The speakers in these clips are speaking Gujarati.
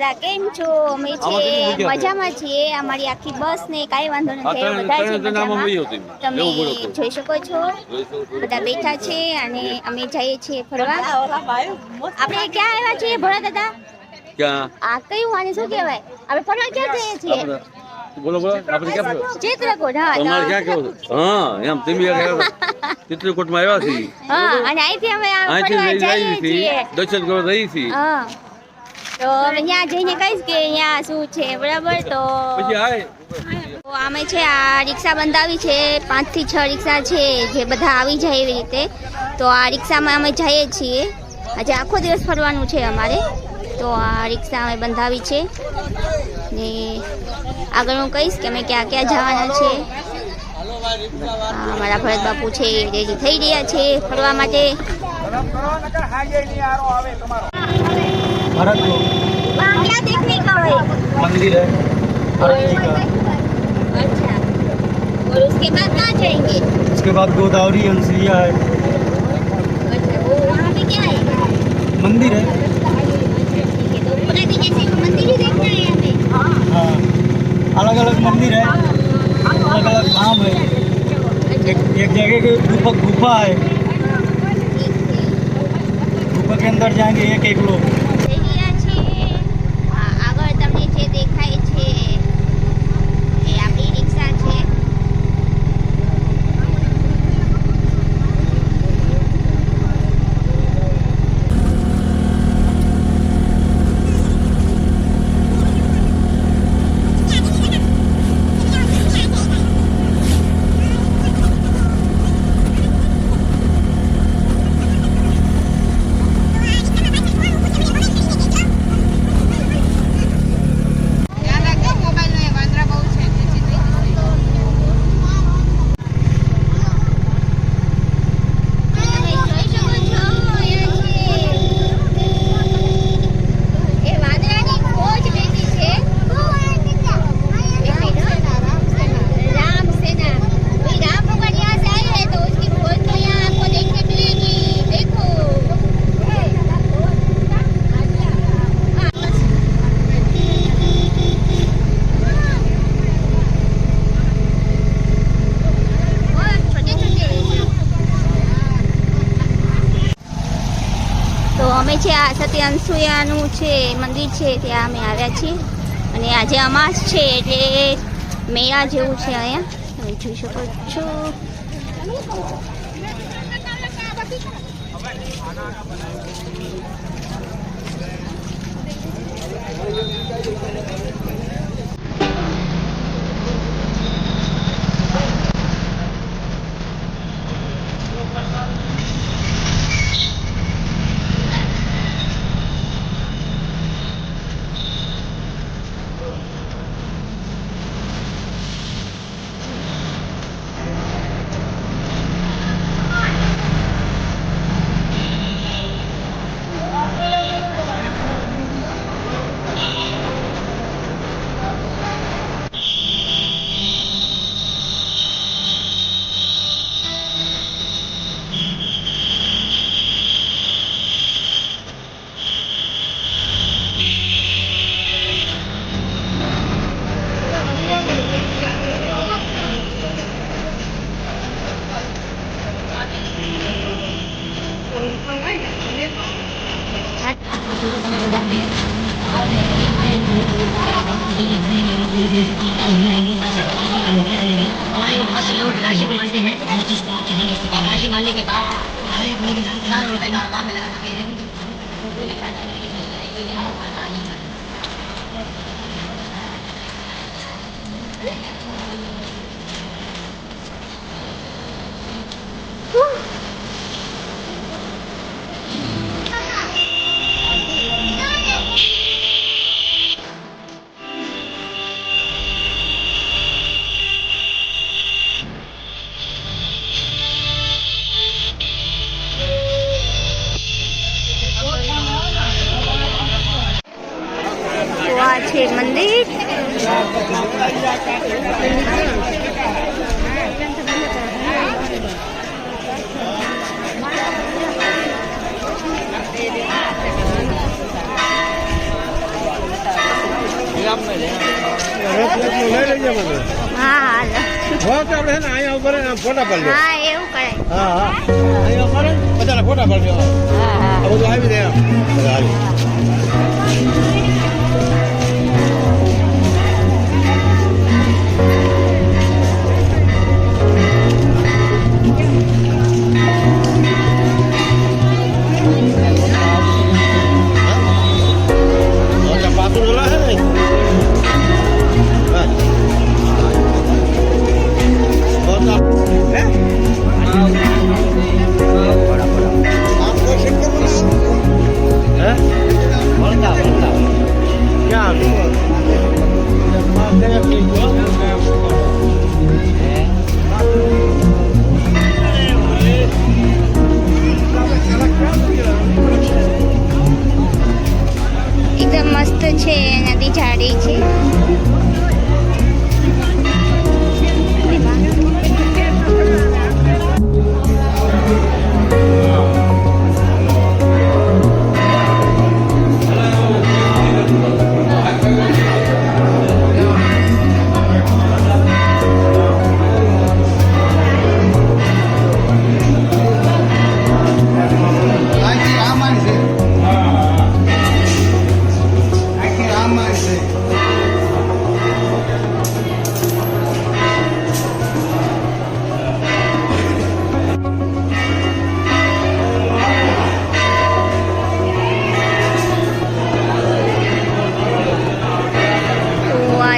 વાલા કેમ છો? અમે છીએ મજામાં છીએ. અમારી આખી બસ ને કાંઈ વાંધો નથી, બધા છે મજામાં. તમે જોઈ શકો છો બધા બેઠા છે અને અમે જઈએ છીએ ફરવા. આપણે ક્યાં આવ્યા છીએ ભોળા દાદા? ક્યાં? આ કયું આને શું કહેવાય? આપણે ફરવા ક્યાં જઈએ છીએ? બોલો આપણે ક્યાં? ચિત્રકૂટ. હા, તમારે ક્યાં કેવું? હા, એમ તમે ચિત્રકૂટમાં આવ્યા છીએ. હા, અને અહીંથી અમે ફરવા જઈએ છીએ, દર્શન કરવા જઈએ છીએ. હા, તો અહીંયા જઈને કહીશ કે અહીંયા શું છે, બરાબર? તો અમે છે આ રિક્ષા બંધાવી છે, 5 થી 6 રિક્ષા છે જે બધા આવી જાય એવી રીતે. તો આ રિક્ષામાં અમે જઈએ છીએ. આજે આખો દિવસ ફરવાનું છે અમારે, તો આ રિક્ષા અમે બંધાવી છે ને આગળ હું કહીશ કે અમે ક્યાં ક્યાં જવાના છે. અમારા ભરત બાપુ છે રેડી થઈ રહ્યા છે ફરવા માટે. भारत को वहाँ क्या देखने का है? मंदिर है भारत जी का। अच्छा, और उसके बाद कहाँ जाएंगे? उसके बाद गोदावरी अंसरिया है। अच्छा, वो वहाँ पे क्या है? मंदिर है। ठीक है, तो पूरा दिन ऐसे मंदिर ही देखना है हमें? हाँ, अलग अलग मंदिर है, अलग अलग धाम है। एक जगह के गुफा है, गुफा के अंदर जाएंगे एक लोग। આગળ તમને જે દેખાય છે એ આપણી રિક્ષા છે. અમે છે આ સતી અનસુયાનું છે મંદિર છે ત્યાં અમે આવ્યા છીએ અને આજે અમાસ છે એટલે મેળા જેવું છે અહીંયા તમે જોઈ શકો છો. આ છે મંદિર. હા હાલ ફોટા પાડી હા એવું કરાય હા હા અહીંયા પડે બધાને ફોટા પાડી દેવા હા હા આ બધું આવી દે બધા આવી પાછું ઓલા છે ને એકદમ મસ્ત છે નદી જાડી છે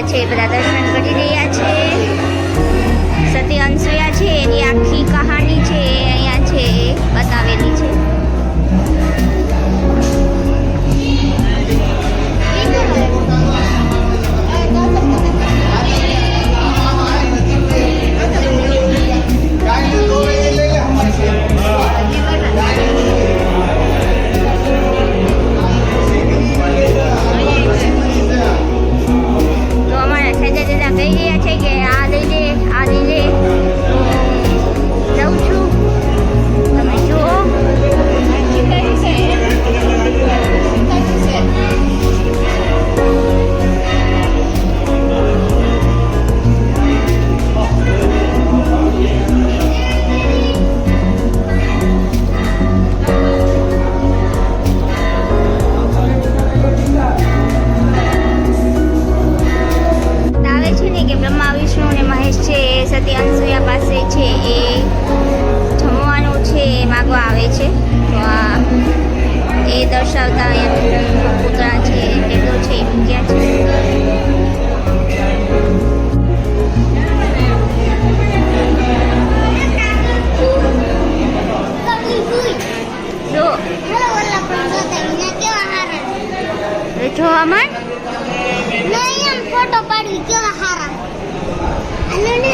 છે બધા દર્શન કરી રહ્યા છે સતી અનસુયા છે એની આખી કહાની છે અહીંયા છે બતાવેલી છે કહી રહ્યા છે કે આ લઈ લે આ લઈ લે જઉં છું તમે જુઓ બ્રહ્મા વિષ્ણુ અને મહેશ છે એ સતી અનસુયા પાસે છે એ જમવાનું છે એ માગવા આવે છે તો આ એ દર્શાવતા અહીંયા પૂતળા છે ટેબલો છે એ મૂક્યા છે જો જોવામાં ફોટો પાડવી કેવા હારા અને ને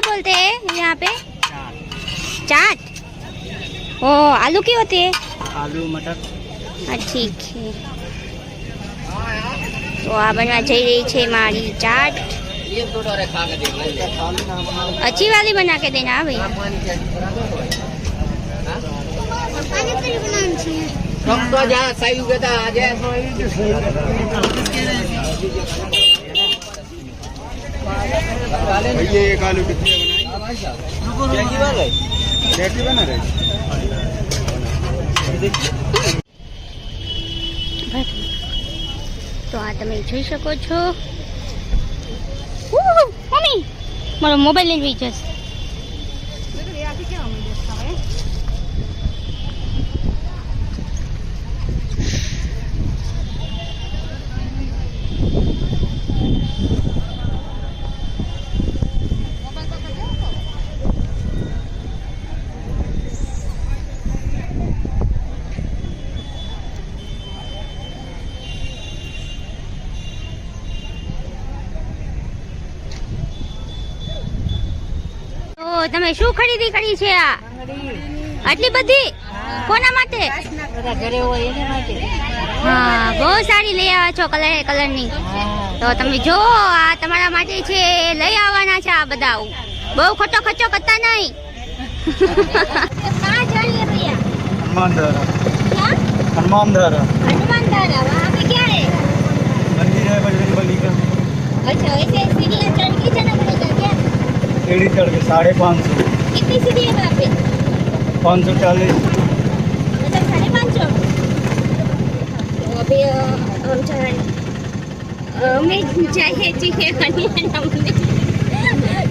बोलते हैं यहाँ पे? चाट। ओ आलू की होती है? आलू मटर हाँ ठीक है। तो आ बनवा जा रही है मारी चाट। अच्छी वाली बना के देना भाई। પાણીપુરી બનાવવાની છે. भैया एक आलू कितने बनाए? कैसी बना रहे? તો આ તમે જોઈ શકો છો. મમ્મી મારો મોબાઈલ લઈને જશે. તો તમે શું ખરીદી કરી છે આ આટલી બધી કોના માટે? હા બહુ સારી લઈ આવ્યા છો કલરની. તો તમે જો આ તમારા માટે છે લઈ આવવાના છે આ બધા. બહુ ખોટો ખર્ચો કરતા નહીં. कहाँ जा रही है भैया? हनुमान धारा क्या? हनुमान धारा हनुमान धारा वहाँ पे क्या है? मंदिर है बजरंग बली का. अच्छा वैसे सीढ़ियाँ चढ़ के जाना पड़ेगा क्या? सीढ़ी चढ़ के 550. कितनी सीढ़ी है वहाँ पे? 540. मतलब 550. तो अभी हम हमें चाहिए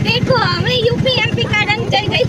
देखो हमें यूपी एमपी का रंग चढ़ गई.